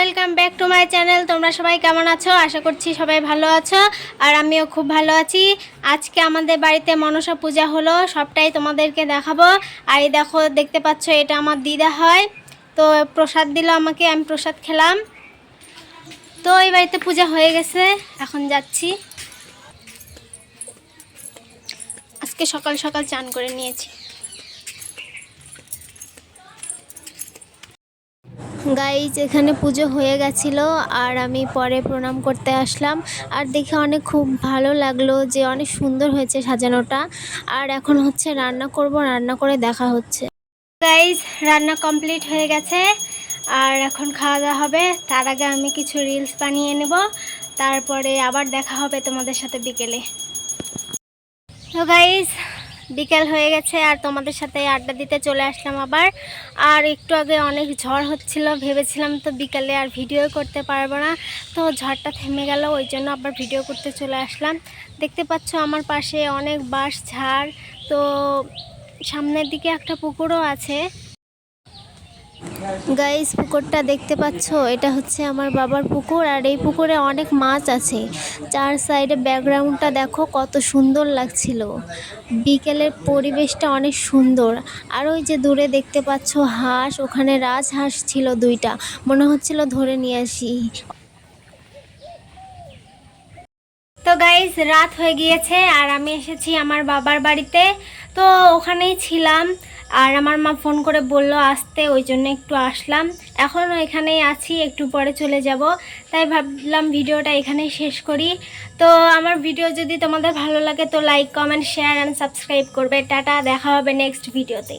Welcome back to my channel. তোমরা সবাই কেমন আছো? আশা করছি সবাই ভালো আছো, আর আমিও খুব ভালো আছি। আজকে আমাদের বাড়িতে মনসা পূজা হলো, সবটাই তোমাদেরকে দেখাবো। আর এই দেখো, দেখতে পাচ্ছ এটা আমার দিদা হয়, তো প্রসাদ দিল আমাকে, আমি প্রসাদ খেলাম। তো এই বাড়িতে পূজা হয়ে গেছে, এখন যাচ্ছি। আজকে সকাল সকাল চান করে নিয়েছি। গাইজ, এখানে পুজো হয়ে গেছিলো আর আমি পরে প্রণাম করতে আসলাম। আর দেখে অনেক খুব ভালো লাগলো যে অনেক সুন্দর হয়েছে সাজানোটা। আর এখন হচ্ছে রান্না করব, রান্না করে দেখা হচ্ছে। গাইজ, রান্না কমপ্লিট হয়ে গেছে আর এখন খাওয়া দাওয়া হবে। তার আগে আমি কিছু রিলস বানিয়ে নেব, তারপরে আবার দেখা হবে তোমাদের সাথে বিকেলে। তো গাইজ, বিকেল হয়ে গেছে আর তোমাদের সাথে আড্ডা দিতে চলে আসলাম আবার। আর একটু আগে অনেক ঝড় হচ্ছিল, ভেবেছিলাম তো বিকেলে আর ভিডিও করতে পারবো না, তো ঝড়টা থেমে গেল, ওই জন্য আবার ভিডিও করতে চলে আসলাম। দেখতে পাচ্ছ আমার পাশে অনেক বাঁশ ঝাড়, তো সামনের দিকে একটা পুকুরও আছে। গাইস, পুকুরটা দেখতে পাচ্ছ, এটা হচ্ছে আমার বাবার পুকুর। আর এই পুকুরে অনেক মাছ আছে। চার সাইডে ব্যাকগ্রাউন্ডটা দেখো কত সুন্দর লাগছিল। বিকেলের পরিবেশটা অনেক সুন্দর। আর ওই যে দূরে দেখতে পাচ্ছ হাঁস, ওখানে রাজহাঁস ছিল দুইটা, মনে হচ্ছিল ধরে নিয়ে আসি। তো গাইস, রাত হয়ে গিয়েছে আর আমি এসেছি আমার বাবার বাড়িতে, তো ওখানেই ছিলাম। আর আমার মা ফোন করে বলল আসতে, ওই জন্য একটু আসলাম। এখনও এখানেই আছি, একটু পরে চলে যাব। তাই ভাবলাম ভিডিওটা এখানেই শেষ করি। তো আমার ভিডিও যদি তোমাদের ভালো লাগে তো like, comment, share and subscribe করবে। টাটা, দেখা হবে নেক্সট ভিডিওতে।